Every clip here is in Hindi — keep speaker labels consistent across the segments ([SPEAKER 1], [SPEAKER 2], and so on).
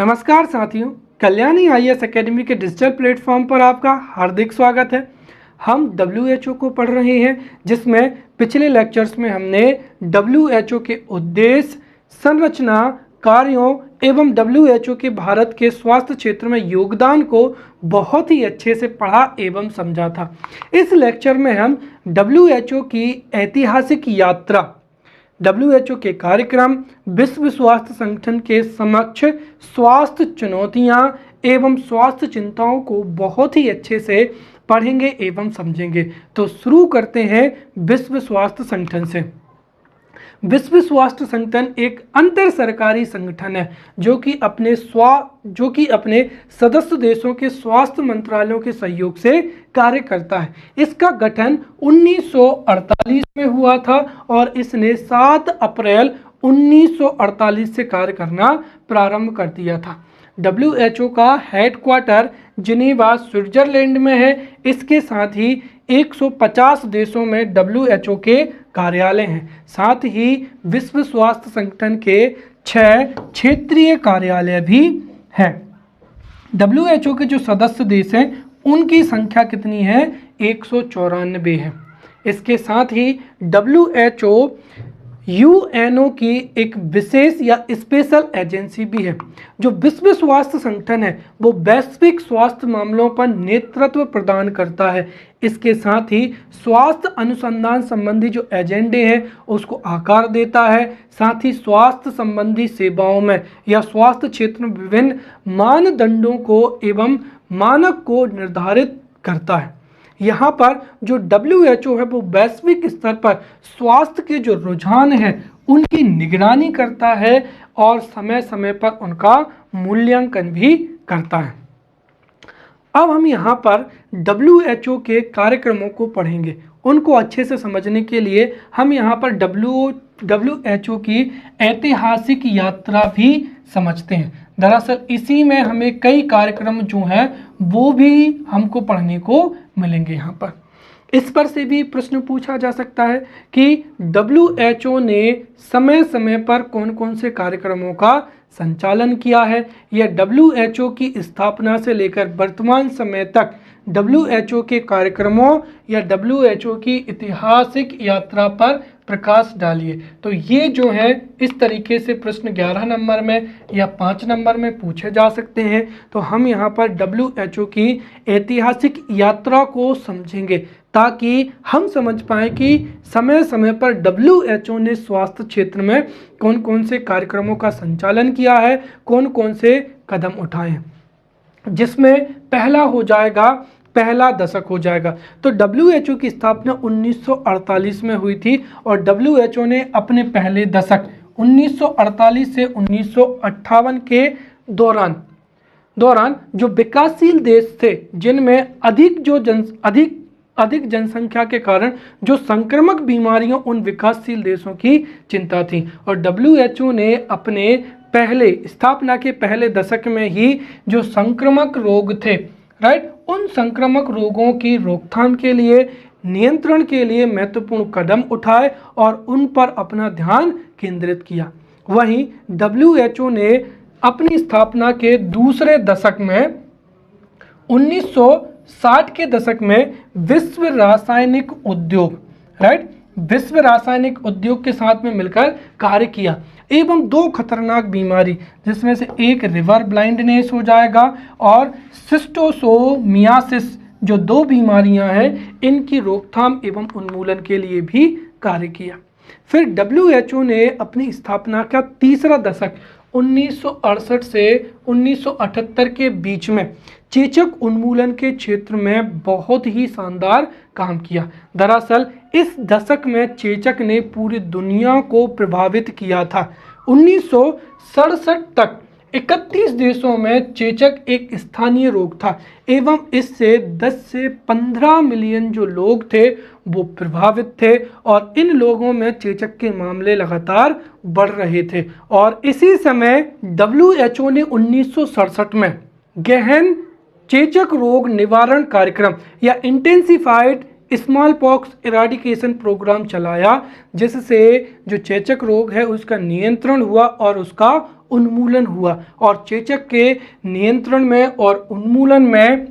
[SPEAKER 1] नमस्कार साथियों, कल्याणी आईएएस एकेडमी के डिजिटल प्लेटफॉर्म पर आपका हार्दिक स्वागत है। हम WHO को पढ़ रहे हैं, जिसमें पिछले लेक्चर्स में हमने WHO के उद्देश्य, संरचना, कार्यों एवं WHO के भारत के स्वास्थ्य क्षेत्र में योगदान को बहुत ही अच्छे से पढ़ा एवं समझा था। इस लेक्चर में हम WHO की ऐतिहासिक यात्रा, WHO के कार्यक्रम, विश्व स्वास्थ्य संगठन के समक्ष स्वास्थ्य चुनौतियां एवं स्वास्थ्य चिंताओं को बहुत ही अच्छे से पढ़ेंगे एवं समझेंगे। तो शुरू करते हैं विश्व स्वास्थ्य संगठन से। विश्व स्वास्थ्य संगठन एक अंतर सरकारी संगठन है जो कि अपने सदस्य देशों के स्वास्थ्य मंत्रालयों के सहयोग से कार्य करता है। इसका गठन 1948 में हुआ था और इसने 7 अप्रैल 1948 से कार्य करना प्रारंभ कर दिया था। WHO का हेडक्वार्टर जिनेवा, स्विट्जरलैंड में है। इसके साथ ही 150 देशों में WHO के कार्यालय हैं। साथ ही विश्व स्वास्थ्य संगठन के 6 क्षेत्रीय कार्यालय भी हैं। WHO के जो सदस्य देश हैं उनकी संख्या कितनी है? 194 है। इसके साथ ही WHO UNO की एक विशेष या स्पेशल एजेंसी भी है। जो विश्व स्वास्थ्य संगठन है वो वैश्विक स्वास्थ्य मामलों पर नेतृत्व प्रदान करता है। इसके साथ ही स्वास्थ्य अनुसंधान संबंधी जो एजेंडे हैं उसको आकार देता है। साथ ही स्वास्थ्य संबंधी सेवाओं में या स्वास्थ्य क्षेत्र में विभिन्न मानदंडों को एवं मानक को निर्धारित करता है। यहाँ पर जो WHO है वो वैश्विक स्तर पर स्वास्थ्य के जो रुझान है उनकी निगरानी करता है और समय समय पर उनका मूल्यांकन भी करता है। अब हम यहाँ पर WHO के कार्यक्रमों को पढ़ेंगे। उनको अच्छे से समझने के लिए हम यहाँ पर WHO की ऐतिहासिक यात्रा भी समझते हैं। दरअसल इसी में हमें कई कार्यक्रम जो हैं वो भी हमको पढ़ने को मिलेंगे। यहाँ पर इस पर से भी प्रश्न पूछा जा सकता है कि WHO ने समय समय पर कौन कौन से कार्यक्रमों का संचालन किया है, या WHO की स्थापना से लेकर वर्तमान समय तक WHO के कार्यक्रमों या WHO की ऐतिहासिक यात्रा पर प्रकाश डालिए। तो ये जो है इस तरीके से प्रश्न 11 नंबर में या 5 नंबर में पूछे जा सकते हैं। तो हम यहाँ पर WHO की ऐतिहासिक यात्रा को समझेंगे ताकि हम समझ पाएँ कि समय समय पर WHO ने स्वास्थ्य क्षेत्र में कौन कौन से कार्यक्रमों का संचालन किया है, कौन कौन से कदम उठाए हैं, जिसमें पहला दशक हो जाएगा। तो WHO की स्थापना 1948 में हुई थी और WHO ने अपने पहले दशक 1948 से 1958 के दौरान जो विकासशील देश थे जिनमें अधिक जनसंख्या के कारण जो संक्रामक बीमारियों उन विकासशील देशों की चिंता थी, और WHO ने अपने स्थापना के पहले दशक में ही जो संक्रामक रोग थे, उन संक्रामक रोगों की रोकथाम के लिए, नियंत्रण के लिए महत्वपूर्ण कदम उठाए और उन पर अपना ध्यान केंद्रित किया। वहीं WHO ने अपनी स्थापना के दूसरे दशक में 1960 के दशक में विश्व रासायनिक उद्योग के साथ में मिलकर कार्य किया एवं 2 खतरनाक बीमारी, जिसमें से एक रिवर ब्लाइंडनेस हो जाएगा और शिस्टोसोमियासिस, जो 2 बीमारियां हैं, इनकी रोकथाम एवं उन्मूलन के लिए भी कार्य किया। फिर WHO ने अपनी स्थापना का तीसरा दशक 1968 से 1978 के बीच में चेचक उन्मूलन के क्षेत्र में बहुत ही शानदार काम किया। दरअसल इस दशक में चेचक ने पूरी दुनिया को प्रभावित किया था। 1967 तक 31 देशों में चेचक एक स्थानीय रोग था एवं इससे 10 से 15 मिलियन जो लोग थे वो प्रभावित थे, और इन लोगों में चेचक के मामले लगातार बढ़ रहे थे। और इसी समय WHO ने 1967 में गहन चेचक रोग निवारण कार्यक्रम या intensified smallpox eradication programme चलाया, जिससे जो चेचक रोग है उसका नियंत्रण हुआ और उसका उन्मूलन हुआ और चेचक के नियंत्रण में और उन्मूलन में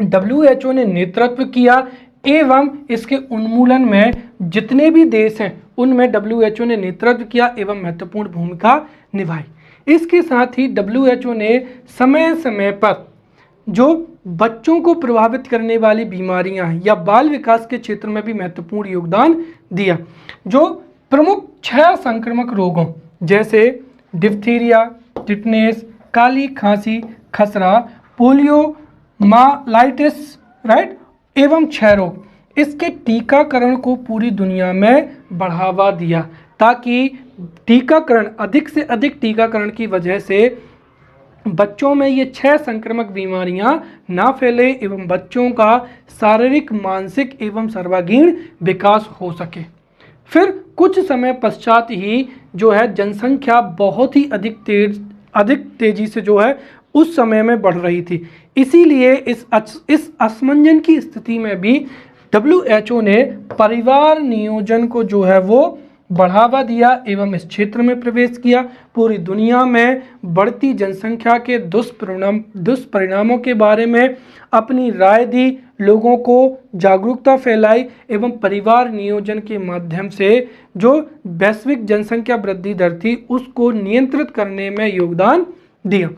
[SPEAKER 1] WHO ने नेतृत्व किया एवं इसके उन्मूलन में जितने भी देश हैं उनमें WHO ने नेतृत्व किया एवं महत्वपूर्ण भूमिका निभाई। इसके साथ ही WHO ने समय समय पर जो बच्चों को प्रभावित करने वाली बीमारियां हैं या बाल विकास के क्षेत्र में भी महत्वपूर्ण योगदान दिया। जो प्रमुख 6 संक्रामक रोगों जैसे डिप्थीरिया, टिटनेस, काली खांसी, खसरा, पोलियो मालाइटिस, राइट, एवं क्षय रोग, इसके टीकाकरण को पूरी दुनिया में बढ़ावा दिया ताकि टीकाकरण अधिक से अधिक टीकाकरण की वजह से बच्चों में ये 6 संक्रामक बीमारियां ना फैले एवं बच्चों का शारीरिक, मानसिक एवं सर्वांगीण विकास हो सके। फिर कुछ समय पश्चात ही जो है जनसंख्या बहुत ही अधिक तेजी से जो है उस समय में बढ़ रही थी। इसीलिए इस असमंजन की स्थिति में भी WHO ने परिवार नियोजन को जो है वो बढ़ावा दिया एवं इस क्षेत्र में प्रवेश किया। पूरी दुनिया में बढ़ती जनसंख्या के दुष्परिणामों के बारे में अपनी राय दी, लोगों को जागरूकता फैलाई एवं परिवार नियोजन के माध्यम से जो वैश्विक जनसंख्या वृद्धि दर थी उसको नियंत्रित करने में योगदान दिया।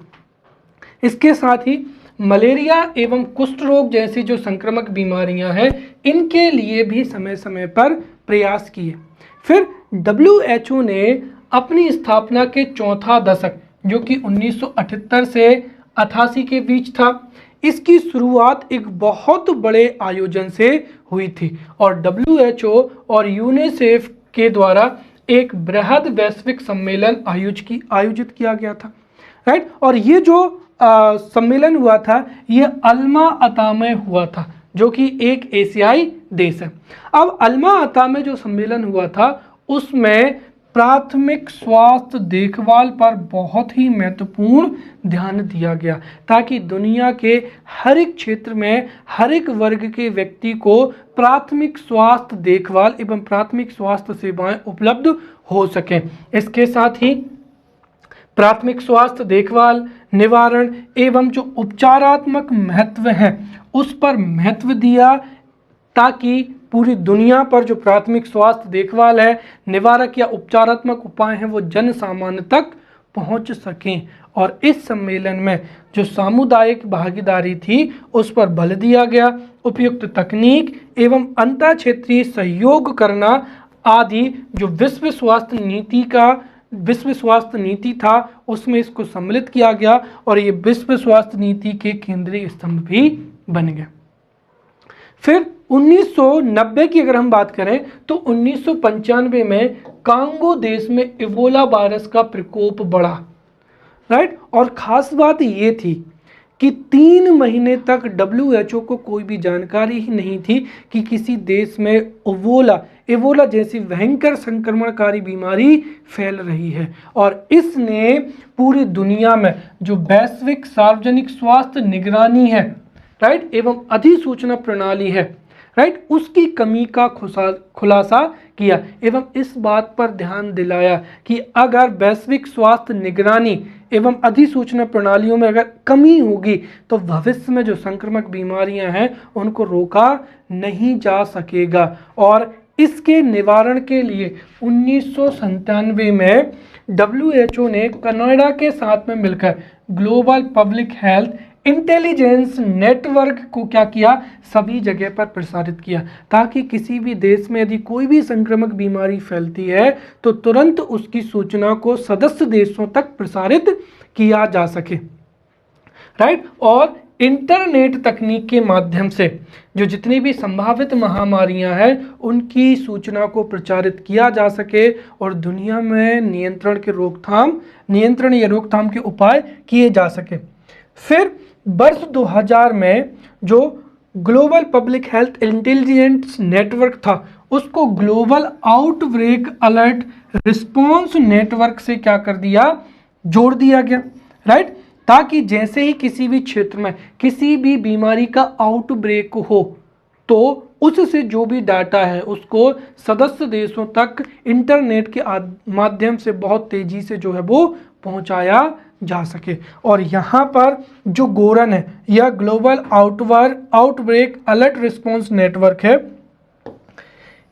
[SPEAKER 1] इसके साथ ही मलेरिया एवं कुष्ठ रोग जैसी जो संक्रामक बीमारियां हैं इनके लिए भी समय समय पर प्रयास किए। फिर WHO ने अपनी स्थापना के चौथा दशक जो कि 1978 से 88 के बीच था, इसकी शुरुआत एक बहुत बड़े आयोजन से हुई थी और WHO और यूनिसेफ के द्वारा एक बृहद वैश्विक सम्मेलन आयोजित किया गया था, राइट। और ये जो सम्मेलन हुआ था ये अल्मा अता में हुआ था जो कि एक एशियाई देश है। अब अल्मा अता में जो सम्मेलन हुआ था उसमें प्राथमिक स्वास्थ्य देखभाल पर बहुत ही महत्वपूर्ण ध्यान दिया गया ताकि दुनिया के हर एक क्षेत्र में हर एक वर्ग के व्यक्ति को प्राथमिक स्वास्थ्य देखभाल एवं प्राथमिक स्वास्थ्य सेवाएं उपलब्ध हो सकें। इसके साथ ही प्राथमिक स्वास्थ्य देखभाल, निवारण एवं जो उपचारात्मक महत्व है उस पर महत्व दिया ताकि पूरी दुनिया पर जो प्राथमिक स्वास्थ्य देखभाल है, निवारक या उपचारात्मक उपाय हैं वो जन सामान्य तक पहुंच सकें। और इस सम्मेलन में जो सामुदायिक भागीदारी थी उस पर बल दिया गया, उपयुक्त तकनीक एवं अंतर क्षेत्रीय सहयोग करना आदि जो विश्व स्वास्थ्य नीति था उसमें इसको सम्मिलित किया गया और ये विश्व स्वास्थ्य नीति के केंद्रीय स्तंभ भी बन गए। फिर 1990 की अगर हम बात करें तो 1995 में कांगो देश में इबोला वायरस का प्रकोप बढ़ा, राइट। और खास बात ये थी कि 3 महीने तक WHO को कोई भी जानकारी ही नहीं थी कि किसी देश में इबोला जैसी भयंकर संक्रमणकारी बीमारी फैल रही है। और इसने पूरी दुनिया में जो वैश्विक सार्वजनिक स्वास्थ्य निगरानी है, राइट, एवं अधिसूचना प्रणाली है, राइट, उसकी कमी का खुलासा किया एवं इस बात पर ध्यान दिलाया कि अगर वैश्विक स्वास्थ्य निगरानी एवं अधिसूचना प्रणालियों में अगर कमी होगी तो भविष्य में जो संक्रामक बीमारियां हैं उनको रोका नहीं जा सकेगा। और इसके निवारण के लिए 1997 में WHO ने कनाडा के साथ में मिलकर global public health intelligence network को क्या किया, सभी जगह पर प्रसारित किया ताकि किसी भी देश में यदि कोई भी संक्रामक बीमारी फैलती है तो तुरंत उसकी सूचना को सदस्य देशों तक प्रसारित किया जा सके, राइट। और इंटरनेट तकनीक के माध्यम से जो जितनी भी संभावित महामारियां हैं उनकी सूचना को प्रचारित किया जा सके और दुनिया में नियंत्रण या रोकथाम के उपाय किए जा सके। फिर वर्ष 2000 में जो global public health intelligence network था उसको global outbreak alert response network से क्या कर दिया, जोड़ दिया गया, राइट, ताकि जैसे ही किसी भी क्षेत्र में किसी भी बीमारी का आउटब्रेक हो तो उससे जो भी डाटा है उसको सदस्य देशों तक इंटरनेट के माध्यम से बहुत तेजी से जो है वो पहुंचाया जा सके। और यहाँ पर जो गोरन है या global outbreak alert response network है,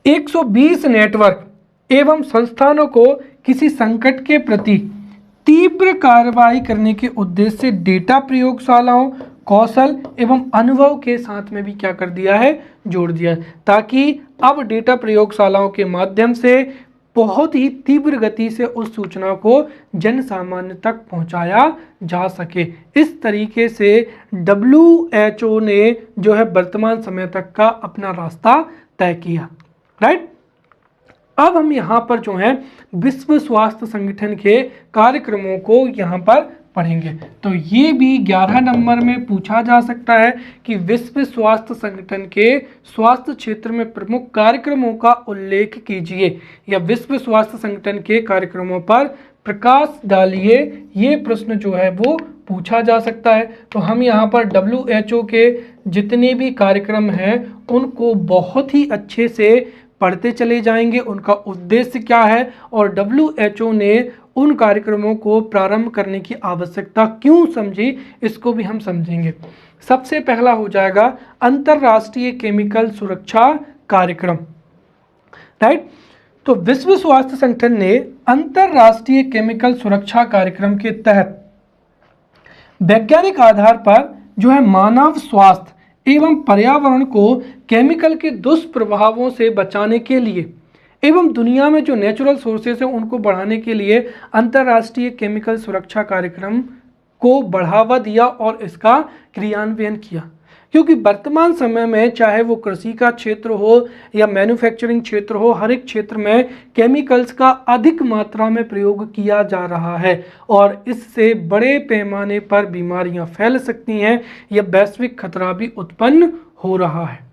[SPEAKER 1] 120 नेटवर्क एवं संस्थानों को किसी संकट के प्रति तीव्र कार्रवाई करने के उद्देश्य से डेटा प्रयोगशालाओं, कौशल एवं अनुभव के साथ में भी क्या कर दिया है, जोड़ दिया है, ताकि अब डेटा प्रयोगशालाओं के माध्यम से बहुत ही तीव्र गति से उस सूचना को जन सामान्य तक पहुंचाया जा सके। इस तरीके से WHO ने जो है वर्तमान समय तक का अपना रास्ता तय किया। राइट, अब हम यहाँ पर जो है विश्व स्वास्थ्य संगठन के कार्यक्रमों को यहाँ पर पढ़ेंगे। तो ये भी 11 नंबर में पूछा जा सकता है कि विश्व स्वास्थ्य संगठन के स्वास्थ्य क्षेत्र में प्रमुख कार्यक्रमों का उल्लेख कीजिए, या विश्व स्वास्थ्य संगठन के कार्यक्रमों पर प्रकाश डालिए। ये प्रश्न जो है वो पूछा जा सकता है। तो हम यहाँ पर WHO के जितने भी कार्यक्रम हैं उनको बहुत ही अच्छे से पढ़ते चले जाएंगे, उनका उद्देश्य क्या है और WHO ने उन कार्यक्रमों को प्रारंभ करने की आवश्यकता क्यों समझी, इसको भी हम समझेंगे। सबसे पहला हो जाएगा अंतरराष्ट्रीय केमिकल सुरक्षा कार्यक्रम। राइट, तो विश्व स्वास्थ्य संगठन ने अंतरराष्ट्रीय केमिकल सुरक्षा कार्यक्रम के तहत वैज्ञानिक आधार पर जो है मानव स्वास्थ्य एवं पर्यावरण को केमिकल के दुष्प्रभावों से बचाने के लिए एवं दुनिया में जो नेचुरल सोर्सेस है उनको बढ़ाने के लिए अंतर्राष्ट्रीय केमिकल सुरक्षा कार्यक्रम को बढ़ावा दिया और इसका क्रियान्वयन किया। क्योंकि वर्तमान समय में चाहे वो कृषि का क्षेत्र हो या मैन्युफैक्चरिंग क्षेत्र हो, हर एक क्षेत्र में केमिकल्स का अधिक मात्रा में प्रयोग किया जा रहा है और इससे बड़े पैमाने पर बीमारियां फैल सकती हैं या वैश्विक खतरा भी उत्पन्न हो रहा है।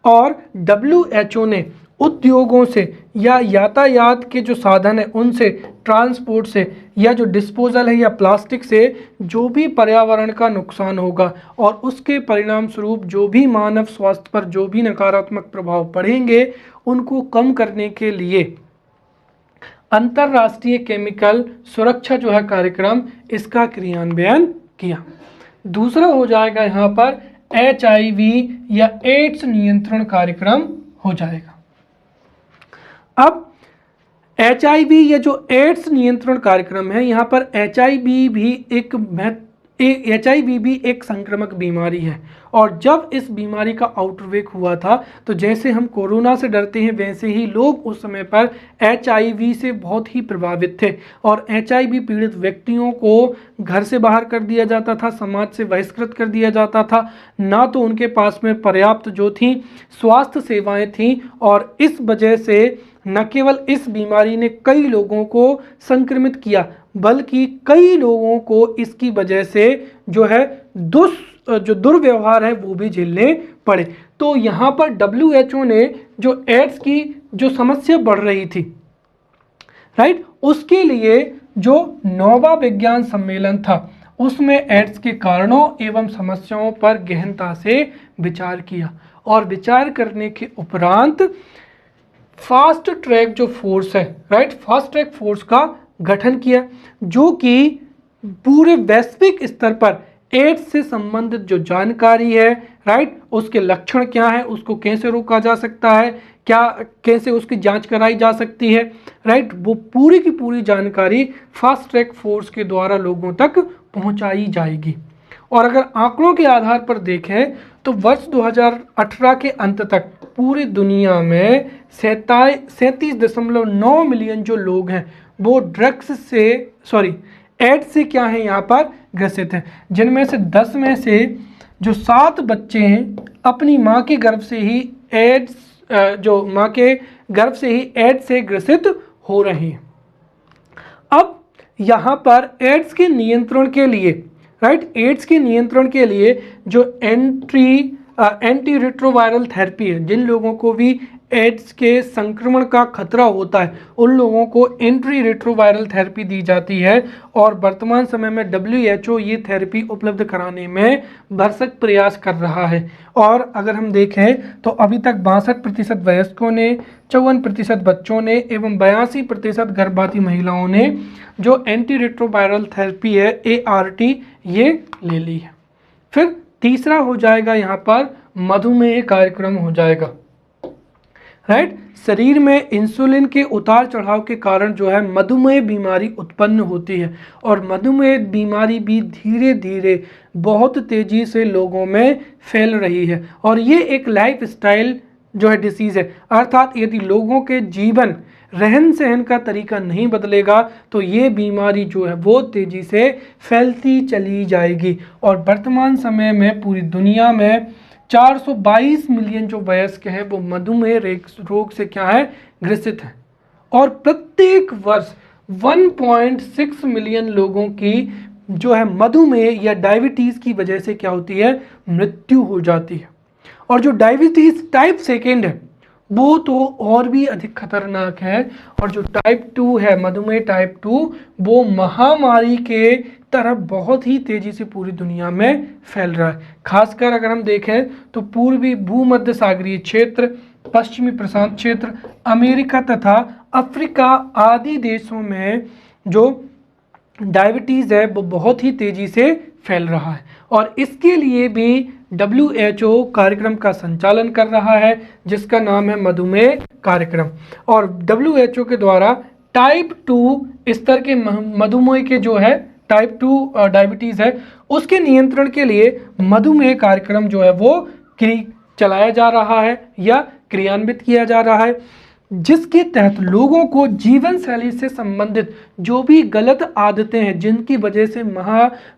[SPEAKER 1] और WHO ने उद्योगों से या यातायात के जो साधन है उनसे, ट्रांसपोर्ट से या जो डिस्पोजल है या प्लास्टिक से जो भी पर्यावरण का नुकसान होगा और उसके परिणाम स्वरूप जो भी मानव स्वास्थ्य पर जो भी नकारात्मक प्रभाव पड़ेंगे उनको कम करने के लिए अंतरराष्ट्रीय केमिकल सुरक्षा जो है कार्यक्रम, इसका क्रियान्वयन किया। दूसरा हो जाएगा यहाँ पर HIV या एड्स नियंत्रण कार्यक्रम हो जाएगा। अब HIV या जो एड्स नियंत्रण कार्यक्रम है, यहाँ पर HIV भी एक संक्रामक बीमारी है और जब इस बीमारी का आउटब्रेक हुआ था तो जैसे हम कोरोना से डरते हैं वैसे ही लोग उस समय पर HIV से बहुत ही प्रभावित थे और HIV पीड़ित व्यक्तियों को घर से बाहर कर दिया जाता था, समाज से बहिष्कृत कर दिया जाता था, ना तो उनके पास में पर्याप्त जो थी स्वास्थ्य सेवाएं थीं और इस वजह से न केवल इस बीमारी ने कई लोगों को संक्रमित किया बल्कि कई लोगों को इसकी वजह से जो है जो दुर्व्यवहार है वो भी झेलने पड़े। तो यहाँ पर WHO ने जो एड्स की जो समस्या बढ़ रही थी, राइट, उसके लिए जो नोवा विज्ञान सम्मेलन था उसमें एड्स के कारणों एवं समस्याओं पर गहनता से विचार किया और विचार करने के उपरांत फास्ट ट्रैक जो फोर्स है, राइट, फास्ट ट्रैक फोर्स का गठन किया जो कि पूरे वैश्विक स्तर पर एड्स से संबंधित जो जानकारी है, राइट, उसके लक्षण क्या है, उसको कैसे रोका जा सकता है, क्या कैसे उसकी जांच कराई जा सकती है, राइट, वो पूरी की पूरी जानकारी फास्ट ट्रैक फोर्स के द्वारा लोगों तक पहुंचाई जाएगी। और अगर आंकड़ों के आधार पर देखें तो वर्ष 2018 के अंत तक पूरी दुनिया में 37.9 मिलियन जो लोग हैं वो एड्स से क्या है यहाँ पर ग्रसित हैं, जिनमें से 10 में से जो 7 बच्चे हैं अपनी माँ के गर्भ से ही एड्स से ग्रसित हो रहे हैं। अब यहाँ पर एड्स के नियंत्रण के लिए, राइट, एड्स के नियंत्रण के लिए जो एंटी रिट्रोवायरल थेरेपी है, जिन लोगों को भी एड्स के संक्रमण का खतरा होता है उन लोगों को एंटी रिट्रोवायरल थेरेपी दी जाती है। और वर्तमान समय में WHO ये थेरेपी उपलब्ध कराने में भरसक प्रयास कर रहा है। और अगर हम देखें तो अभी तक 62% वयस्कों ने, 54% बच्चों ने एवं 82% गर्भवती महिलाओं ने जो एंटी रिट्रोवायरल थेरेपी है ART ये ले ली है। फिर तीसरा हो जाएगा यहाँ पर मधुमेह कार्यक्रम हो जाएगा, राइट। शरीर में इंसुलिन के उतार चढ़ाव के कारण जो है मधुमेह बीमारी उत्पन्न होती है और मधुमेह बीमारी भी धीरे धीरे बहुत तेजी से लोगों में फैल रही है। और ये एक लाइफ स्टाइल जो है डिसीज़ है, अर्थात यदि लोगों के जीवन रहन सहन का तरीका नहीं बदलेगा तो ये बीमारी जो है वो तेज़ी से फैलती चली जाएगी। और वर्तमान समय में पूरी दुनिया में 422 मिलियन जो वयस्क हैं वो मधुमेह रोग से क्या है, ग्रसित हैं। और प्रत्येक वर्ष 1.6 मिलियन लोगों की जो है मधुमेह या डायबिटीज़ की वजह से क्या होती है, मृत्यु हो जाती है। और जो डायबिटीज़ टाइप 2 है वो तो और भी अधिक खतरनाक है। और जो टाइप 2 है, मधुमेह टाइप 2, वो महामारी के तरह बहुत ही तेजी से पूरी दुनिया में फैल रहा है। खासकर अगर हम देखें तो पूर्वी भूमध्य सागरीय क्षेत्र, पश्चिमी प्रशांत क्षेत्र, अमेरिका तथा अफ्रीका आदि देशों में जो डायबिटीज़ है वो बहुत ही तेजी से फैल रहा है। और इसके लिए भी WHO कार्यक्रम का संचालन कर रहा है जिसका नाम है मधुमेह कार्यक्रम। और WHO के द्वारा टाइप 2 स्तर के मधुमेह के जो है टाइप 2 डायबिटीज़ है उसके नियंत्रण के लिए मधुमेह कार्यक्रम जो है वो चलाया जा रहा है या क्रियान्वित किया जा रहा है, जिसके तहत लोगों को जीवन शैली से संबंधित जो भी गलत आदतें हैं जिनकी वजह से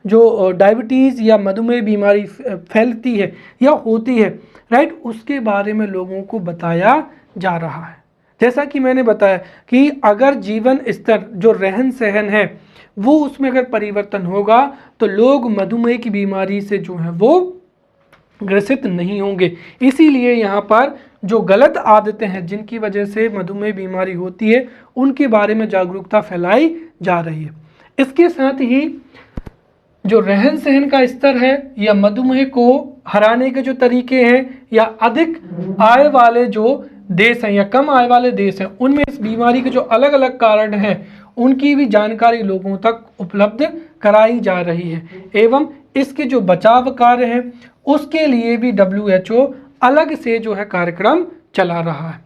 [SPEAKER 1] जो डायबिटीज़ या मधुमेह बीमारी फैलती है या होती है, राइट, उसके बारे में लोगों को बताया जा रहा है। जैसा कि मैंने बताया कि अगर जीवन स्तर जो रहन सहन है वो उसमें अगर परिवर्तन होगा तो लोग मधुमेह की बीमारी से जो है वो ग्रसित नहीं होंगे। इसीलिए यहाँ पर जो गलत आदतें हैं जिनकी वजह से मधुमेह बीमारी होती है उनके बारे में जागरूकता फैलाई जा रही है। इसके साथ ही जो रहन सहन का स्तर है या मधुमेह को हराने के जो तरीके हैं या अधिक आय वाले जो देश हैं या कम आय वाले देश हैं उनमें इस बीमारी के जो अलग अलग कारण हैं उनकी भी जानकारी लोगों तक उपलब्ध कराई जा रही है। एवं इसके जो बचाव कार्य हैं उसके लिए भी WHO अलग से जो है कार्यक्रम चला रहा है।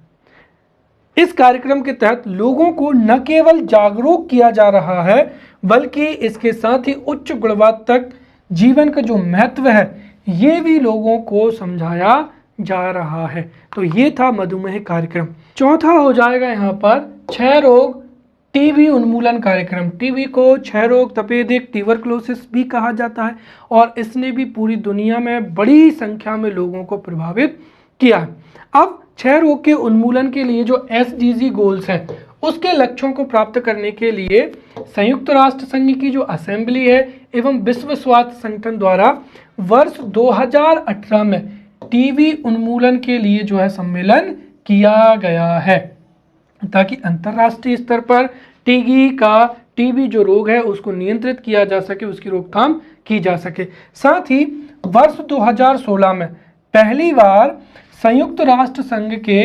[SPEAKER 1] इस कार्यक्रम के तहत लोगों को न केवल जागरूक किया जा रहा है बल्कि इसके साथ ही उच्च गुणवत्ता तक जीवन का जो महत्व है ये भी लोगों को समझाया जा रहा है। तो ये था मधुमेह कार्यक्रम। चौथा हो जाएगा यहाँ पर क्षय रोग टीबी उन्मूलन कार्यक्रम। टीबी को क्षय रोग, तपेदिक, ट्यूबरकुलोसिस भी कहा जाता है और इसने भी पूरी दुनिया में बड़ी संख्या में लोगों को प्रभावित किया है। अब क्षय रोग के उन्मूलन के लिए जो SDG गोल्स हैं उसके लक्ष्यों को प्राप्त करने के लिए संयुक्त राष्ट्र संघ की जो असेंबली है एवं विश्व स्वास्थ्य संगठन द्वारा वर्ष 2018 में टीबी उन्मूलन के लिए जो है सम्मेलन किया गया है ताकि अंतर्राष्ट्रीय स्तर पर टीबी जो रोग है उसको नियंत्रित किया जा सके, उसकी रोकथाम की जा सके। साथ ही वर्ष 2016 में पहली बार संयुक्त राष्ट्र संघ के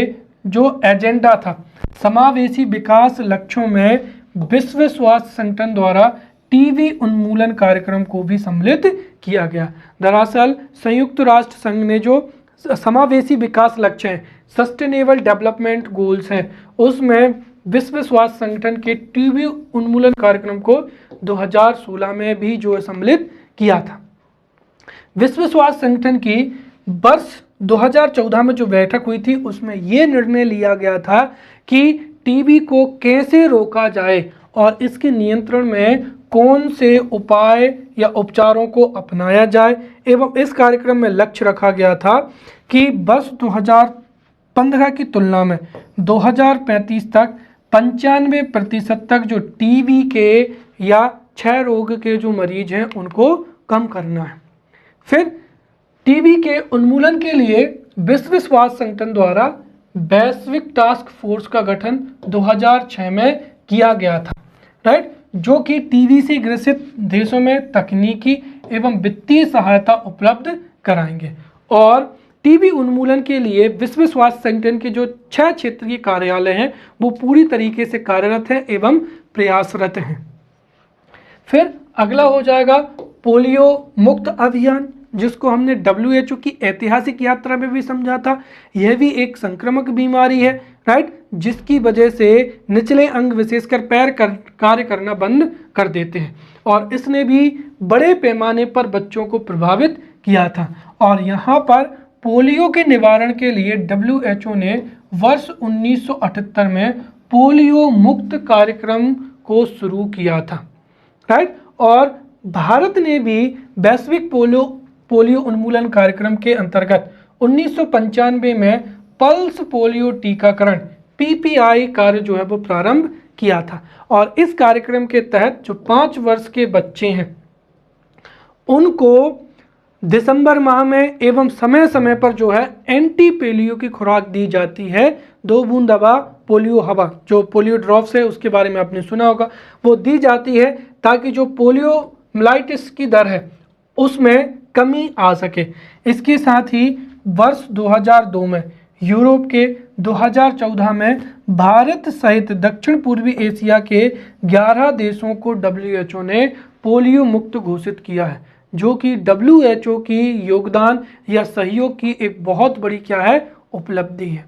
[SPEAKER 1] जो एजेंडा था समावेशी विकास लक्ष्यों में विश्व स्वास्थ्य संगठन द्वारा टीबी उन्मूलन कार्यक्रम को भी सम्मिलित किया गया। दरअसल संयुक्त राष्ट्र संघ ने जो समावेशी विकास लक्ष्य हैं, सस्टेनेबल डेवलपमेंट गोल्स हैं, उसमें विश्व स्वास्थ्य संगठन के टीबी उन्मूलन कार्यक्रम को 2016 में भी जो है सम्मिलित किया था। विश्व स्वास्थ्य संगठन की वर्ष 2014 में जो बैठक हुई थी उसमें ये निर्णय लिया गया था कि टीबी को कैसे रोका जाए और इसके नियंत्रण में कौन से उपाय या उपचारों को अपनाया जाए। एवं इस कार्यक्रम में लक्ष्य रखा गया था कि वर्ष 2015 की तुलना में 2035 तक 95% तक जो टीबी के या क्षय रोग के जो मरीज हैं उनको कम करना है। फिर टीबी के उन्मूलन के लिए विश्व स्वास्थ्य संगठन द्वारा वैश्विक टास्क फोर्स का गठन 2006 में किया गया था, राइट, जो कि टीबी से ग्रसित देशों में तकनीकी एवं वित्तीय सहायता उपलब्ध कराएंगे। और टीबी उन्मूलन के लिए विश्व स्वास्थ्य संगठन के जो 6 क्षेत्रीय कार्यालय हैं वो पूरी तरीके से कार्यरत हैं एवं प्रयासरत हैं। फिर अगला हो जाएगा पोलियो मुक्त अभियान, जिसको हमने WHO की ऐतिहासिक यात्रा में भी समझा था। यह भी एक संक्रामक बीमारी है, राइट, जिसकी वजह से निचले अंग विशेषकर पैर कार्य करना बंद कर देते हैं और इसने भी बड़े पैमाने पर बच्चों को प्रभावित किया था। और यहाँ पर पोलियो के निवारण के लिए WHO ने वर्ष 1978 में पोलियो मुक्त कार्यक्रम को शुरू किया था, राइट। और भारत ने भी वैश्विक पोलियो उन्मूलन कार्यक्रम के अंतर्गत 1995 में पल्स पोलियो टीकाकरण PPI कार्य जो है वो प्रारंभ किया था। और इस कार्यक्रम के तहत जो 5 वर्ष के बच्चे हैं उनको दिसंबर माह में एवं समय समय पर जो है एंटी पोलियो की खुराक दी जाती है। 2 बूंद दवा पोलियो हवा, जो पोलियो ड्रॉप्स है उसके बारे में आपने सुना होगा, वो दी जाती है ताकि जो पोलियो माइलाइटिस की दर है उसमें कमी आ सके। इसके साथ ही वर्ष 2002 में यूरोप के 2014 में भारत सहित दक्षिण पूर्वी एशिया के 11 देशों को WHO ने पोलियो मुक्त घोषित किया है, जो कि WHO की योगदान या सहयोग की एक बहुत बड़ी क्या है उपलब्धि है।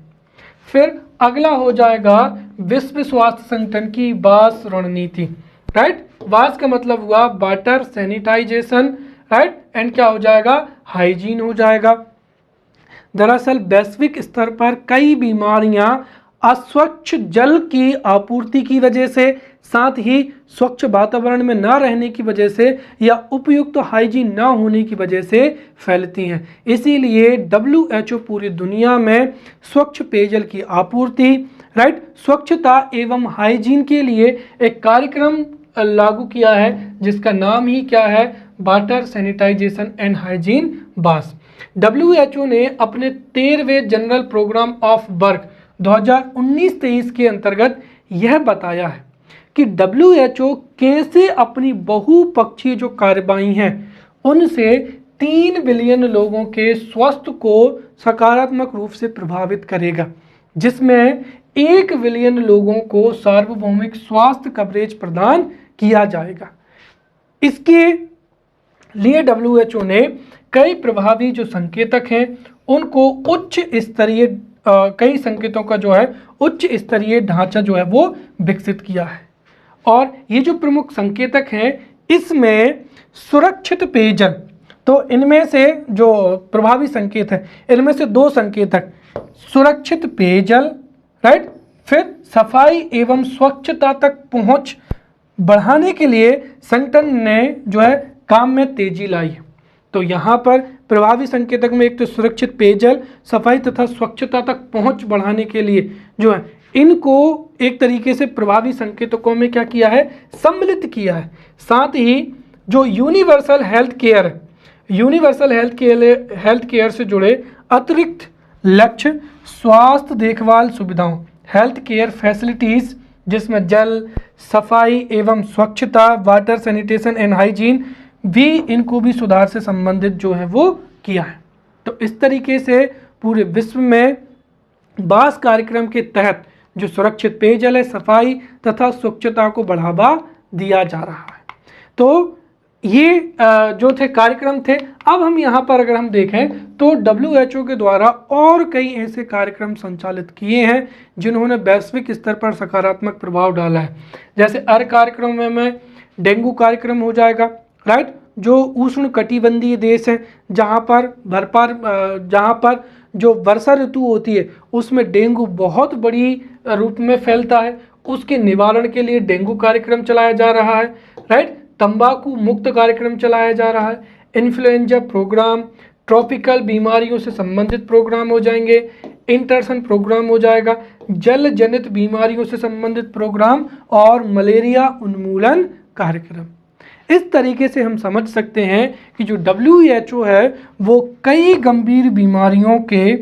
[SPEAKER 1] फिर अगला हो जाएगा विश्व स्वास्थ्य संगठन की वास रणनीति, राइट। वास का मतलब हुआ वाटर, सैनिटाइजेशन, राइट, एंड क्या हो जाएगा हाइजीन हो जाएगा। दरअसल वैश्विक स्तर पर कई बीमारियां अस्वच्छ जल की आपूर्ति की वजह से, साथ ही स्वच्छ वातावरण में न रहने की वजह से या उपयुक्त हाइजीन न होने की वजह से फैलती हैं। इसीलिए WHO पूरी दुनिया में स्वच्छ पेयजल की आपूर्ति, राइट, स्वच्छता एवं हाइजीन के लिए एक कार्यक्रम लागू किया है जिसका नाम ही क्या है, वाटर, सैनिटाइजेशन एंड हाइजीन वास। WHO ने अपने 13वें जनरल प्रोग्राम ऑफ वर्क 2019-23 के अंतर्गत यह बताया है कि WHO कैसे अपनी बहुपक्षीय जो कार्यवाही हैं उनसे 3 बिलियन लोगों के स्वास्थ्य को सकारात्मक रूप से प्रभावित करेगा, जिसमें 1 बिलियन लोगों को सार्वभौमिक स्वास्थ्य कवरेज प्रदान किया जाएगा। इसके लिए WHO ने कई प्रभावी जो संकेतक हैं उनको उच्च स्तरीय कई संकेतों का जो है उच्च स्तरीय ढांचा जो है वो विकसित किया है। और ये जो प्रमुख संकेतक हैं इसमें सुरक्षित पेयजल, तो इनमें से जो प्रभावी संकेत है इनमें से 2 संकेतक सुरक्षित पेयजल, राइट, फिर सफाई एवं स्वच्छता तक पहुंच बढ़ाने के लिए संगठन ने जो है काम में तेजी लाई है। तो यहाँ पर प्रभावी संकेतक में एक तो सुरक्षित पेयजल, सफाई तथा स्वच्छता तक पहुंच बढ़ाने के लिए जो है इनको एक तरीके से प्रभावी संकेतकों में क्या किया है, सम्मिलित किया है। साथ ही जो यूनिवर्सल हेल्थ केयर है, यूनिवर्सल हेल्थ केयर से जुड़े अतिरिक्त लक्ष्य स्वास्थ्य देखभाल सुविधाओं, हेल्थ केयर फैसिलिटीज़, जिसमें जल, सफाई एवं स्वच्छता, वाटर, सैनिटेशन एंड हाइजीन भी, इनको भी सुधार से संबंधित जो है वो किया है। तो इस तरीके से पूरे विश्व में वास कार्यक्रम के तहत जो सुरक्षित पेयजल है, सफाई तथा स्वच्छता को बढ़ावा दिया जा रहा है। तो ये जो थे कार्यक्रम थे। अब हम यहाँ पर अगर हम देखें तो WHO के द्वारा और कई ऐसे कार्यक्रम संचालित किए हैं जिन्होंने वैश्विक स्तर पर सकारात्मक प्रभाव डाला है। जैसे हर कार्यक्रम में डेंगू कार्यक्रम हो जाएगा, राइट, जो उष्ण कटिबंधीय देश हैं जहाँ पर जो वर्षा ऋतु होती है उसमें डेंगू बहुत बड़ी रूप में फैलता है, उसके निवारण के लिए डेंगू कार्यक्रम चलाया जा रहा है, राइट। तंबाकू मुक्त कार्यक्रम चलाया जा रहा है, इन्फ्लुएंजा प्रोग्राम, ट्रॉपिकल बीमारियों से संबंधित प्रोग्राम हो जाएंगे, इंटरसन प्रोग्राम हो जाएगा, जल जनित बीमारियों से संबंधित प्रोग्राम और मलेरिया उन्मूलन कार्यक्रम। इस तरीके से हम समझ सकते हैं कि जो WHO है वो कई गंभीर बीमारियों के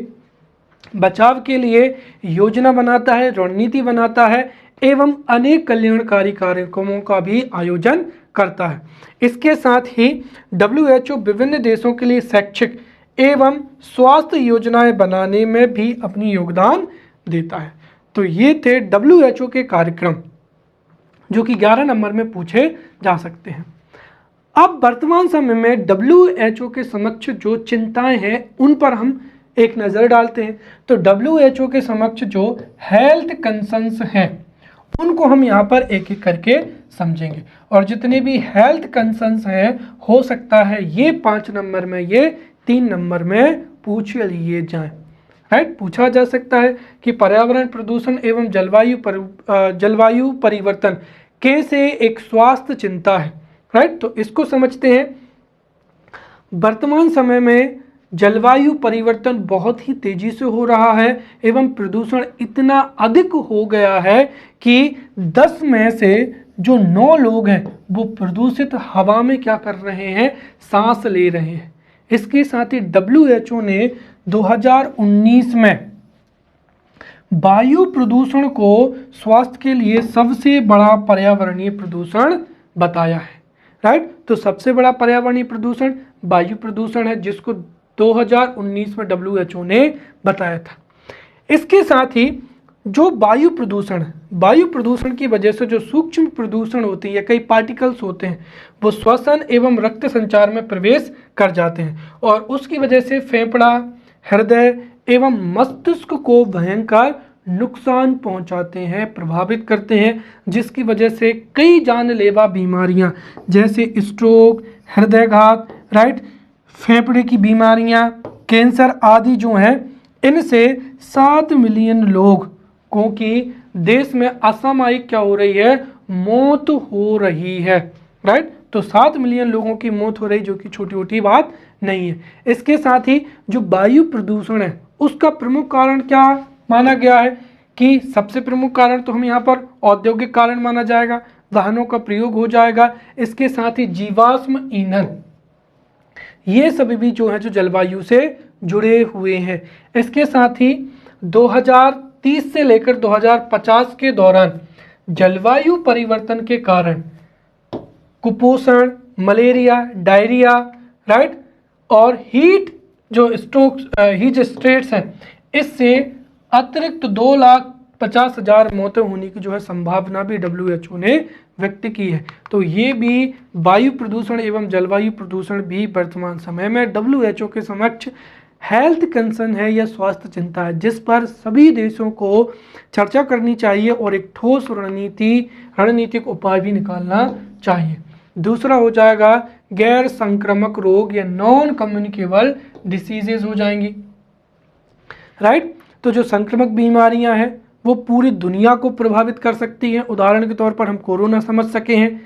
[SPEAKER 1] बचाव के लिए योजना बनाता है, रणनीति बनाता है एवं अनेक कल्याणकारी कार्यक्रमों का भी आयोजन करता है। इसके साथ ही WHO विभिन्न देशों के लिए शैक्षिक एवं स्वास्थ्य योजनाएं बनाने में भी अपनी योगदान देता है। तो ये थे WHO के कार्यक्रम जो कि 11 नंबर में पूछे जा सकते हैं। अब वर्तमान समय में WHO के समक्ष जो चिंताएं हैं उन पर हम एक नज़र डालते हैं। तो WHO के समक्ष जो हेल्थ कंसर्न्स हैं उनको हम यहाँ पर एक एक करके समझेंगे, और जितने भी हेल्थ कंसर्न्स हैं हो सकता है ये 5 नंबर में, ये 3 नंबर में पूछ लिए जाएं। राइट, पूछा जा सकता है कि पर्यावरण प्रदूषण एवं जलवायु परिवर्तन कैसे एक स्वास्थ्य चिंता है। राइट, तो इसको समझते हैं। वर्तमान समय में जलवायु परिवर्तन बहुत ही तेजी से हो रहा है एवं प्रदूषण इतना अधिक हो गया है कि 10 में से जो 9 लोग हैं वो प्रदूषित हवा में क्या कर रहे हैं, सांस ले रहे हैं। इसके साथ ही WHO ने 2019 में वायु प्रदूषण को स्वास्थ्य के लिए सबसे बड़ा पर्यावरणीय प्रदूषण बताया है। राइट, तो सबसे बड़ा पर्यावरणीय प्रदूषण वायु प्रदूषण है जिसको 2019 में WHO ने बताया था। इसके साथ ही जो वायु प्रदूषण की वजह से जो सूक्ष्म प्रदूषण होती है, कई पार्टिकल्स होते हैं, वो श्वसन एवं रक्त संचार में प्रवेश कर जाते हैं और उसकी वजह से फेफड़ा, हृदय एवं मस्तिष्क को भयंकर नुकसान पहुंचाते हैं, प्रभावित करते हैं, जिसकी वजह से कई जानलेवा बीमारियां जैसे स्ट्रोक, हृदयघात, राइट, फेफड़े की बीमारियां, कैंसर आदि जो हैं, इनसे 7 मिलियन लोगों की देश में असामयिक क्या हो रही है, मौत हो रही है। राइट, तो 7 मिलियन लोगों की मौत हो रही, जो कि छोटी छोटी बात नहीं है। इसके साथ ही जो वायु प्रदूषण है उसका प्रमुख कारण क्या माना गया है कि सबसे प्रमुख कारण तो हम यहाँ पर औद्योगिक कारण माना जाएगा, वाहनों का प्रयोग हो जाएगा। इसके साथ ही जीवाश्म ईंधन, ये सभी भी जो है जो जलवायु से जुड़े हुए हैं। इसके साथ ही 2030 से लेकर 2050 के दौरान जलवायु परिवर्तन के कारण कुपोषण, मलेरिया, डायरिया, राइट, और हीट स्ट्रेस हैं, इससे अतिरिक्त 2,50,000 मौतें होने की जो है संभावना भी WHO ने व्यक्त की है। तो ये भी वायु प्रदूषण एवं जलवायु प्रदूषण भी वर्तमान समय में WHO के समक्ष हेल्थ कंसर्न है या स्वास्थ्य चिंता है, जिस पर सभी देशों को चर्चा करनी चाहिए और एक ठोस रणनीतिक उपाय भी निकालना चाहिए। दूसरा हो जाएगा गैर संक्रामक रोग या नॉन कम्युनिकेबल डिसीजेज हो जाएंगी। राइट, तो जो संक्रामक बीमारियां हैं वो पूरी दुनिया को प्रभावित कर सकती हैं। उदाहरण के तौर पर हम कोरोना समझ सके हैं।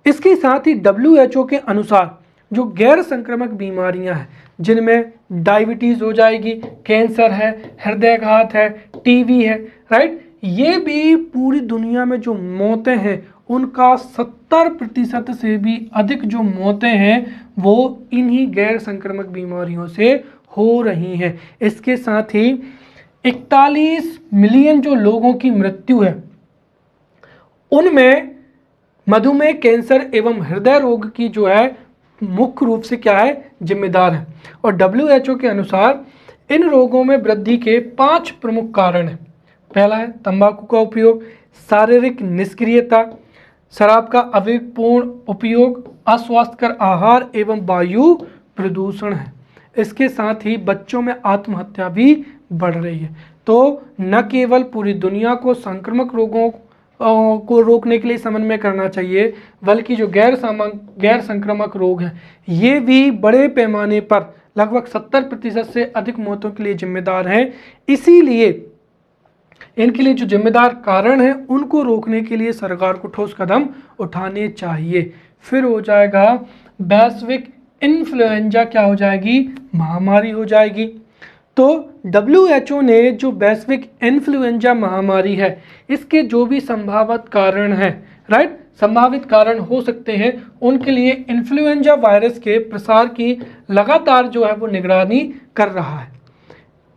[SPEAKER 1] इसके साथ ही WHO के अनुसार जो गैर संक्रामक बीमारियां हैं, जिनमें डायबिटीज हो जाएगी, कैंसर है, हृदयघात है, टीबी है, राइट, ये भी पूरी दुनिया में जो मौतें हैं उनका 70% से भी अधिक जो मौतें हैं वो इन्हीं गैर संक्रामक बीमारियों से हो रही हैं। इसके साथ ही 41 मिलियन जो लोगों की मृत्यु है उनमें मधुमेह, कैंसर एवं हृदय रोग की जो है मुख्य रूप से क्या है, जिम्मेदार है। और WHO के अनुसार इन रोगों में वृद्धि के 5 प्रमुख कारण हैं। पहला है तंबाकू का उपयोग, शारीरिक निष्क्रियता, शराब का अविवेकपूर्ण उपयोग, अस्वास्थ्यकर आहार एवं वायु प्रदूषण है। इसके साथ ही बच्चों में आत्महत्या भी बढ़ रही है। तो न केवल पूरी दुनिया को संक्रामक रोगों को रोकने के लिए समन्वय करना चाहिए, बल्कि जो गैर संक्रामक रोग हैं ये भी बड़े पैमाने पर लगभग 70% से अधिक मौतों के लिए जिम्मेदार हैं। इसीलिए इनके लिए जो जिम्मेदार कारण हैं उनको रोकने के लिए सरकार को ठोस कदम उठाने चाहिए। फिर हो जाएगा वैश्विक इन्फ्लुएंजा, क्या हो जाएगी, महामारी हो जाएगी। तो WHO ने जो वैश्विक इन्फ्लुएंजा महामारी है इसके जो भी संभावित कारण हैं, राइट, संभावित कारण हो सकते हैं, उनके लिए इन्फ्लुएंजा वायरस के प्रसार की लगातार जो है वो निगरानी कर रहा है।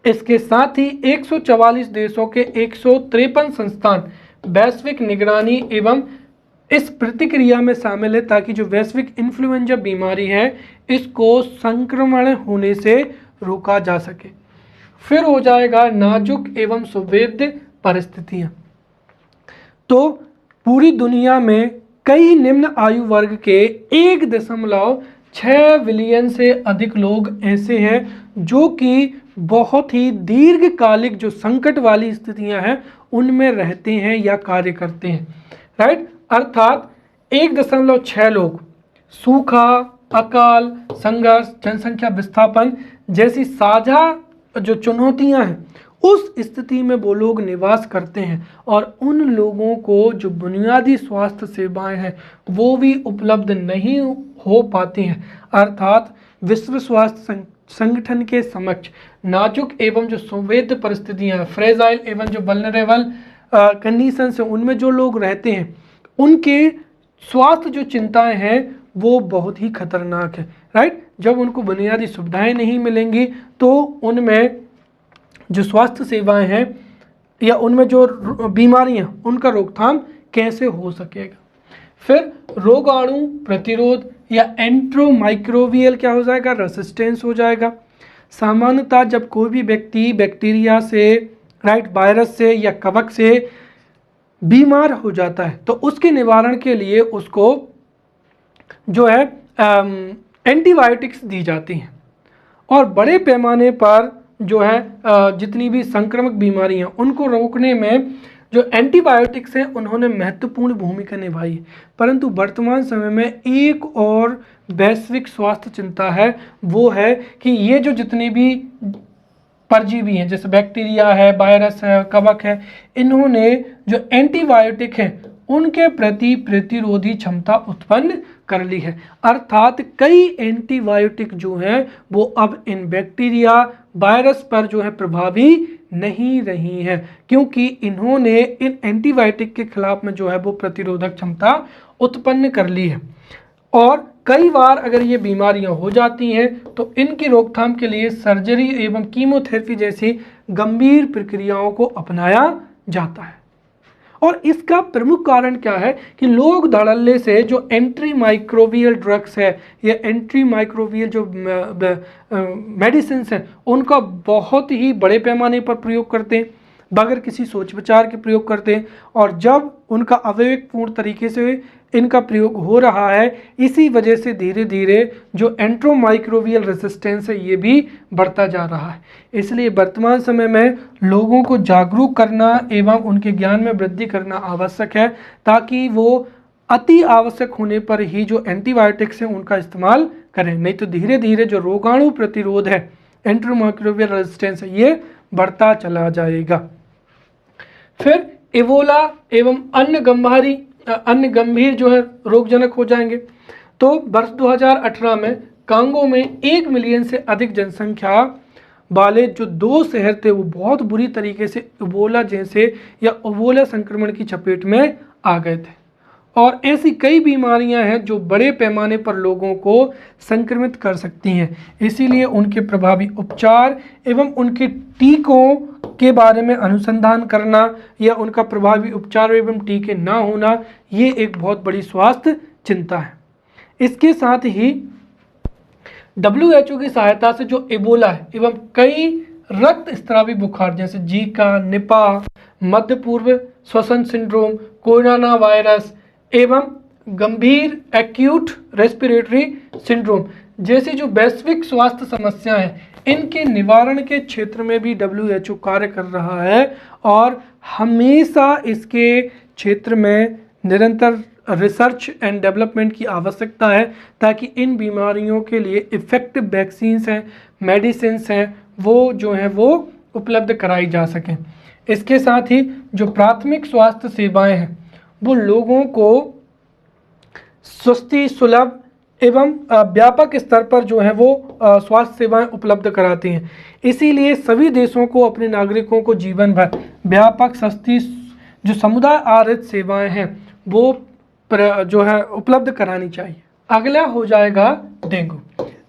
[SPEAKER 1] इसके साथ ही 144 देशों के 153 संस्थान वैश्विक निगरानी एवं इस प्रतिक्रिया में शामिल है, ताकि जो वैश्विक इन्फ्लुएंजा बीमारी है इसको संक्रमण होने से रोका जा सके। फिर हो जाएगा नाजुक एवं संवेद्य परिस्थितियां। तो पूरी दुनिया में कई निम्न आयु वर्ग के 1.6 बिलियन से अधिक लोग ऐसे हैं जो कि बहुत ही दीर्घकालिक जो संकट वाली स्थितियां हैं उनमें रहते हैं या कार्य करते हैं, राइट। अर्थात 1.6 लोग सूखा, अकाल, संघर्ष, जनसंख्या विस्थापन जैसी साझा जो चुनौतियां हैं उस स्थिति में वो लोग निवास करते हैं, और उन लोगों को जो बुनियादी स्वास्थ्य सेवाएं हैं वो भी उपलब्ध नहीं हो पाती हैं। अर्थात विश्व स्वास्थ्य संगठन के समक्ष नाजुक एवं जो संवेद्य परिस्थितियां, फ्रेजाइल एवं जो वल्नरेबल कंडीशंस हैं उनमें जो लोग रहते हैं उनके स्वास्थ्य जो चिंताएं हैं वो बहुत ही खतरनाक है, राइट। जब उनको बुनियादी सुविधाएं नहीं मिलेंगी तो उनमें जो स्वास्थ्य सेवाएं हैं या उनमें जो बीमारियां उनका रोकथाम कैसे हो सकेगा। फिर रोगाणु प्रतिरोध या एंट्रोमाइक्रोबियल क्या हो जाएगा, रेसिस्टेंस हो जाएगा। सामान्यतः जब कोई भी व्यक्ति बैक्टीरिया से, राइट, वायरस से या कवक से बीमार हो जाता है तो उसके निवारण के लिए उसको जो है एंटीबायोटिक्स दी जाती हैं, और बड़े पैमाने पर जो है जितनी भी संक्रामक बीमारियां उनको रोकने में जो एंटीबायोटिक्स हैं उन्होंने महत्वपूर्ण भूमिका निभाई है। परंतु वर्तमान समय में एक और वैश्विक स्वास्थ्य चिंता है, वो है कि ये जो जितनी भी परजीवी हैं जैसे बैक्टीरिया है, वायरस है, कवक है, इन्होंने जो एंटीबायोटिक हैं उनके प्रति प्रतिरोधी क्षमता उत्पन्न कर ली है। अर्थात कई एंटीबायोटिक जो हैं वो अब इन बैक्टीरिया, वायरस पर जो है प्रभावी नहीं रही हैं, क्योंकि इन्होंने इन एंटीबायोटिक के खिलाफ में जो है वो प्रतिरोधक क्षमता उत्पन्न कर ली है। और कई बार अगर ये बीमारियां हो जाती हैं तो इनकी रोकथाम के लिए सर्जरी एवं कीमोथेरेपी जैसी गंभीर प्रक्रियाओं को अपनाया जाता है। और इसका प्रमुख कारण क्या है कि लोग धड़ल्ले से जो एंट्री माइक्रोबियल ड्रग्स है या एंट्री माइक्रोबियल जो मेडिसिन हैं उनका बहुत ही बड़े पैमाने पर प्रयोग करते हैं, बगैर किसी सोच विचार के प्रयोग करते हैं, और जब उनका अविवेकपूर्ण तरीके से इनका प्रयोग हो रहा है, इसी वजह से धीरे धीरे जो एंट्रोमाइक्रोबियल रेसिस्टेंस है ये भी बढ़ता जा रहा है। इसलिए वर्तमान समय में लोगों को जागरूक करना एवं उनके ज्ञान में वृद्धि करना आवश्यक है, ताकि वो अति आवश्यक होने पर ही जो एंटीबायोटिक्स हैं उनका इस्तेमाल करें, नहीं तो धीरे धीरे जो रोगाणु प्रतिरोध है, एंट्रोमाइक्रोबियल रेजिस्टेंस है, ये बढ़ता चला जाएगा। फिर इबोला एवं अन्य गंभीर जो है रोगजनक हो जाएंगे। तो वर्ष 2018 में कांगो में 1 मिलियन से अधिक जनसंख्या वाले जो 2 शहर थे वो बहुत बुरी तरीके से इबोला जैसे या इबोला संक्रमण की चपेट में आ गए थे, और ऐसी कई बीमारियां हैं जो बड़े पैमाने पर लोगों को संक्रमित कर सकती हैं। इसीलिए उनके प्रभावी उपचार एवं उनके टीकों के बारे में अनुसंधान करना या उनका प्रभावी उपचार एवं टीके ना होना ये एक बहुत बड़ी स्वास्थ्य चिंता है। इसके साथ ही WHO की सहायता से जो इबोला है एवं कई रक्त स्रावी बुखार जैसे जीका, निपा, मध्य पूर्व श्वसन सिंड्रोम, कोरोना वायरस एवं गंभीर एक्यूट रेस्पिरेटरी सिंड्रोम जैसी जो वैश्विक स्वास्थ्य समस्याएं हैं, इनके निवारण के क्षेत्र में भी WHO कार्य कर रहा है, और हमेशा इसके क्षेत्र में निरंतर रिसर्च एंड डेवलपमेंट की आवश्यकता है, ताकि इन बीमारियों के लिए इफ़ेक्टिव वैक्सीन्स हैं, मेडिसिन्स हैं, वो जो हैं वो उपलब्ध कराई जा सकें। इसके साथ ही जो प्राथमिक स्वास्थ्य सेवाएं हैं वो लोगों को सस्ती, सुलभ एवं व्यापक स्तर पर जो है वो स्वास्थ्य सेवाएं उपलब्ध कराती हैं। इसीलिए सभी देशों को अपने नागरिकों को जीवन भर व्यापक, सस्ती जो समुदाय आधारित सेवाएं हैं वो जो है उपलब्ध करानी चाहिए। अगला हो जाएगा डेंगू।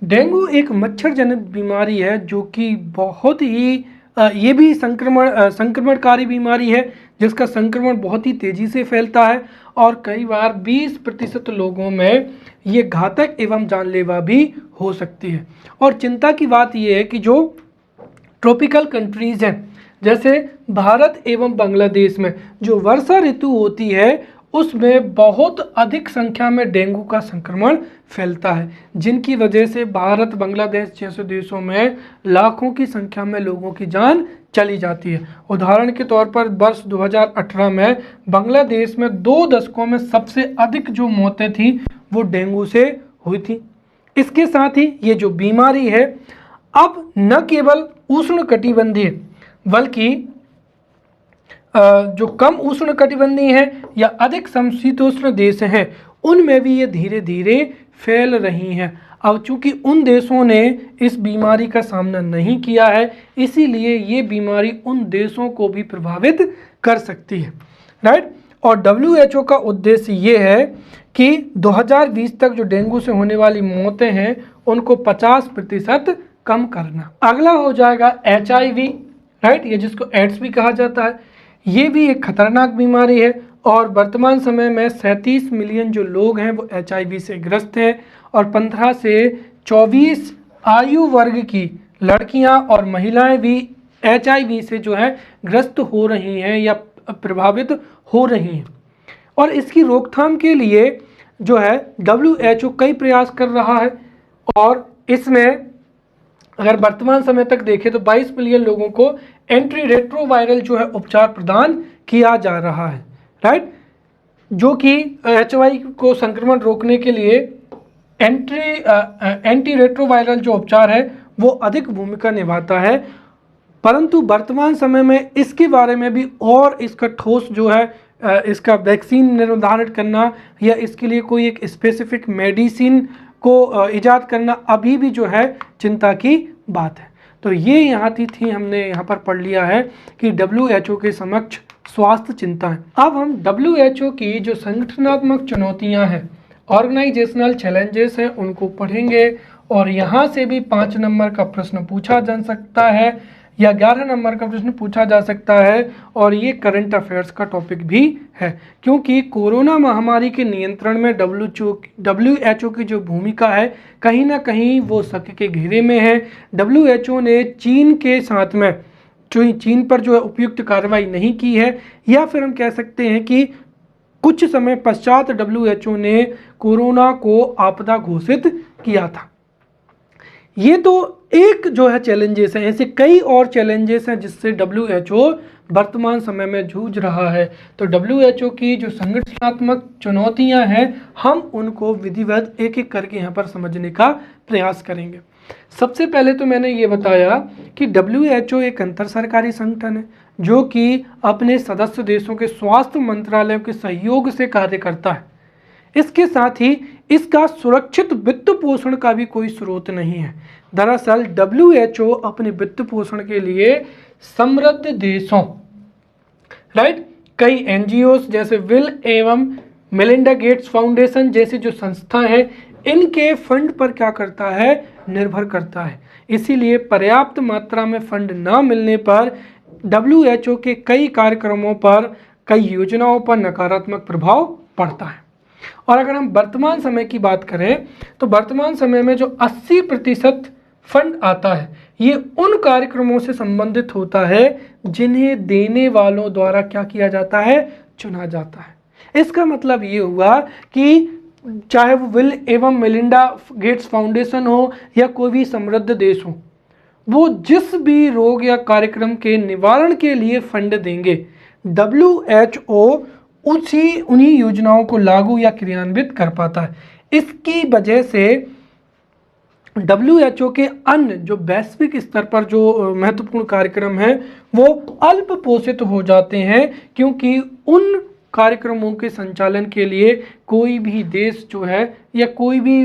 [SPEAKER 1] डेंगू एक मच्छर जनित बीमारी है जो कि बहुत ही ये भी संक्रमणकारी बीमारी है जिसका संक्रमण बहुत ही तेज़ी से फैलता है और कई बार 20% लोगों में ये घातक एवं जानलेवा भी हो सकती है। और चिंता की बात ये है कि जो ट्रॉपिकल कंट्रीज़ हैं जैसे भारत एवं बांग्लादेश में जो वर्षा ऋतु होती है उसमें बहुत अधिक संख्या में डेंगू का संक्रमण फैलता है, जिनकी वजह से भारत बांग्लादेश जैसे देशों में लाखों की संख्या में लोगों की जान चली जाती है। उदाहरण के तौर पर वर्ष 2018 में बांग्लादेश में 2 दशकों में सबसे अधिक जो मौतें थी वो डेंगू से हुई थी। इसके साथ ही ये जो बीमारी है अब न केवल उष्णकटिबंधीय बल्कि जो कम उष्णकटिबंधीय है या अधिक समशीतोष्ण देश हैं उनमें भी ये धीरे धीरे फैल रही हैं। अब चूंकि उन देशों ने इस बीमारी का सामना नहीं किया है इसीलिए ये बीमारी उन देशों को भी प्रभावित कर सकती है, राइट। और WHO का उद्देश्य ये है कि 2020 तक जो डेंगू से होने वाली मौतें हैं उनको 50% कम करना। अगला हो जाएगा HIV, राइट, ये जिसको एड्स भी कहा जाता है। ये भी एक खतरनाक बीमारी है और वर्तमान समय में 37 मिलियन जो लोग हैं वो HIV से ग्रस्त हैं और 15 से 24 आयु वर्ग की लड़कियां और महिलाएं भी HIV से जो है ग्रस्त हो रही हैं या प्रभावित हो रही हैं। और इसकी रोकथाम के लिए जो है WHO कई प्रयास कर रहा है और इसमें अगर वर्तमान समय तक देखें तो 22 मिलियन लोगों को एंटी रेट्रोवायरल जो है उपचार प्रदान किया जा रहा है, राइट, जो कि HIV को संक्रमण रोकने के लिए एंटी रेट्रोवायरल जो उपचार है वो अधिक भूमिका निभाता है। परंतु वर्तमान समय में इसके बारे में भी और इसका ठोस जो है इसका वैक्सीन निर्धारित करना या इसके लिए कोई एक स्पेसिफिक मेडिसिन को इजाद करना अभी भी जो है चिंता की बात है। तो ये यहाँ थी हमने यहाँ पर पढ़ लिया है कि WHO के समक्ष स्वास्थ्य चिंताएं। अब हम WHO की जो संगठनात्मक चुनौतियाँ हैं, ऑर्गेनाइजेशनल चैलेंजेस हैं, उनको पढ़ेंगे और यहाँ से भी 5 नंबर का प्रश्न पूछा जा सकता है या 11 नंबर का प्रश्न पूछा जा सकता है और ये करंट अफेयर्स का टॉपिक भी है क्योंकि कोरोना महामारी के नियंत्रण में WHO की जो भूमिका है कहीं ना कहीं वो शक के घेरे में है। WHO ने चीन के साथ में चीन पर जो है उपयुक्त कार्रवाई नहीं की है या फिर हम कह सकते हैं कि कुछ समय पश्चात WHO ने कोरोना को आपदा घोषित किया था। ये तो एक जो है चैलेंजेस हैं, ऐसे कई और चैलेंजेस हैं जिससे WHO वर्तमान समय में जूझ रहा है। तो WHO की जो संगठनात्मक चुनौतियां हैं हम उनको विधिवत एक एक करके यहाँ पर समझने का प्रयास करेंगे। सबसे पहले तो मैंने ये बताया कि WHO एक अंतर सरकारी संगठन है जो कि अपने सदस्य देशों के स्वास्थ्य मंत्रालयों के सहयोग से कार्य करता है। इसके साथ ही इसका सुरक्षित वित्त पोषण का भी कोई स्रोत नहीं है। दरअसल WHO अपने वित्त पोषण के लिए समृद्ध देशों, राइट, कई NGOs जैसे बिल एवं मेलिंडा गेट्स फाउंडेशन जैसी जो संस्था है इनके फंड पर क्या करता है, निर्भर करता है। इसीलिए पर्याप्त मात्रा में फंड न मिलने पर WHO के कई कार्यक्रमों पर, कई योजनाओं पर नकारात्मक प्रभाव पड़ता है। और अगर हम वर्तमान समय की बात करें तो वर्तमान समय में जो 80% फंड आता है ये उन कार्यक्रमों से संबंधित होता है जिन्हें देने वालों द्वारा क्या किया जाता है, चुना जाता है। इसका मतलब ये हुआ कि चाहे वो बिल एवं मेलिंडा गेट्स फाउंडेशन हो या कोई भी समृद्ध देश हो, वो जिस भी रोग या कार्यक्रम के निवारण के लिए फंड देंगे WHO उन्हीं योजनाओं को लागू या क्रियान्वित कर पाता है। इसकी वजह से WHO के अन्य जो वैश्विक स्तर पर जो महत्वपूर्ण कार्यक्रम हैं वो अल्प पोषित हो जाते हैं क्योंकि उन कार्यक्रमों के संचालन के लिए कोई भी देश जो है या कोई भी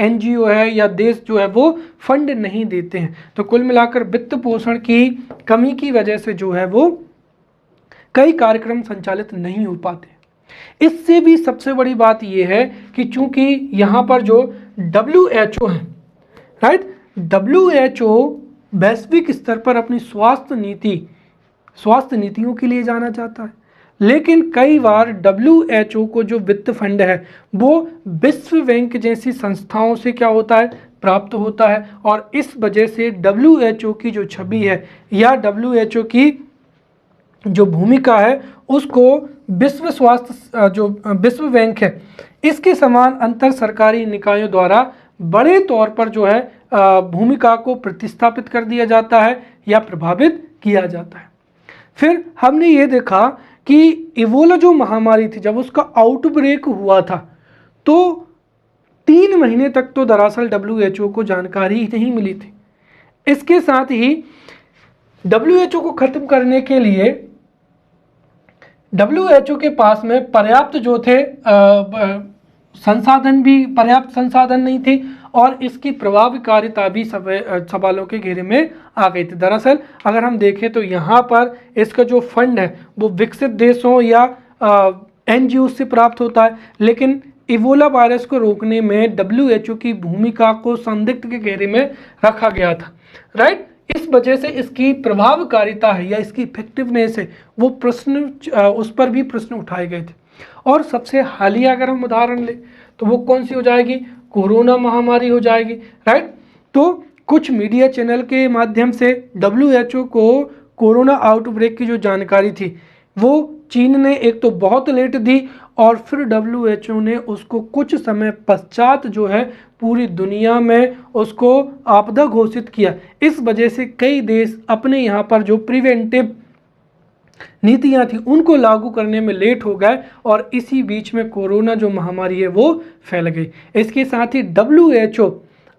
[SPEAKER 1] NGO है या देश जो है वो फंड नहीं देते हैं। तो कुल मिलाकर वित्त पोषण की कमी की वजह से जो है वो कई कार्यक्रम संचालित नहीं हो पाते। इससे भी सबसे बड़ी बात यह है कि चूंकि यहाँ पर जो WHO है, राइट, WHO वैश्विक स्तर पर अपनी स्वास्थ्य नीतियों के लिए जाना जाता है, लेकिन कई बार WHO को जो वित्त फंड है वो विश्व बैंक जैसी संस्थाओं से क्या होता है, प्राप्त होता है, और इस वजह से WHO की जो छवि है या WHO की जो भूमिका है उसको जो विश्व बैंक है इसके समान अंतर सरकारी निकायों द्वारा बड़े तौर पर जो है भूमिका को प्रतिस्थापित कर दिया जाता है या प्रभावित किया जाता है। फिर हमने ये देखा कि इबोला जो महामारी थी, जब उसका आउटब्रेक हुआ था तो 3 महीने तक तो दरअसल WHO को जानकारी ही नहीं मिली थी। इसके साथ ही WHO को खत्म करने के लिए WHO के पास में पर्याप्त जो थे पर्याप्त संसाधन नहीं थे और इसकी प्रभावकारिता भी सवालों के घेरे में आ गई थी। दरअसल अगर हम देखें तो यहाँ पर इसका जो फंड है वो विकसित देशों या NGO से प्राप्त होता है, लेकिन इबोला वायरस को रोकने में WHO की भूमिका को संदिग्ध के घेरे में रखा गया था, राइट। इस वजह से इसकी प्रभावकारिता है या इसकी इफेक्टिवनेस है वो उस पर भी प्रश्न उठाए गए थे। और सबसे हालिया अगर हम उदाहरण लें तो वो कौन सी हो जाएगी, कोरोना महामारी हो जाएगी, राइट। तो कुछ मीडिया चैनल के माध्यम से WHO को कोरोना आउटब्रेक की जो जानकारी थी वो चीन ने एक तो बहुत लेट दी और फिर WHO ने उसको कुछ समय पश्चात जो है पूरी दुनिया में उसको आपदा घोषित किया। इस वजह से कई देश अपने यहाँ पर जो प्रिवेंटिव नीतियाँ थी उनको लागू करने में लेट हो गए और इसी बीच में कोरोना जो महामारी है वो फैल गई। इसके साथ ही WHO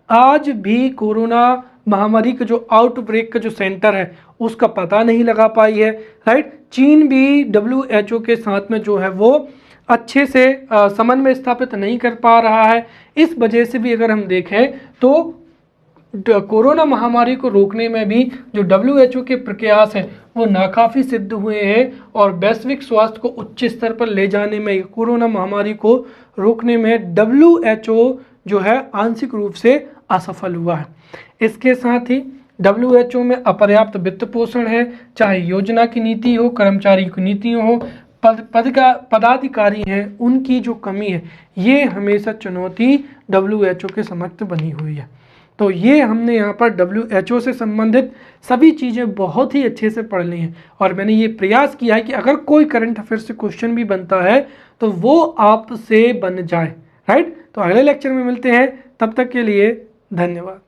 [SPEAKER 1] आज भी कोरोना महामारी का जो आउटब्रेक का जो सेंटर है उसका पता नहीं लगा पाई है, राइट। चीन भी WHO के साथ में जो है वो अच्छे से समन्वय स्थापित नहीं कर पा रहा है। इस वजह से भी अगर हम देखें तो कोरोना महामारी को रोकने में भी जो WHO के प्रयास हैं वो नाकाफी सिद्ध हुए हैं और वैश्विक स्वास्थ्य को उच्च स्तर पर ले जाने में, कोरोना महामारी को रोकने में WHO जो है आंशिक रूप से असफल हुआ है। इसके साथ ही WHO में अपर्याप्त वित्त पोषण है, चाहे योजना की नीति हो, कर्मचारी की नीतियाँ हो, पदाधिकारी हैं उनकी जो कमी है ये हमेशा चुनौती WHO के समक्ष बनी हुई है। तो ये हमने यहाँ पर WHO से संबंधित सभी चीज़ें बहुत ही अच्छे से पढ़ ली हैं और मैंने ये प्रयास किया है कि अगर कोई करंट अफेयर से क्वेश्चन भी बनता है तो वो आपसे बन जाए, राइट। तो अगले लेक्चर में मिलते हैं, तब तक के लिए धन्यवाद।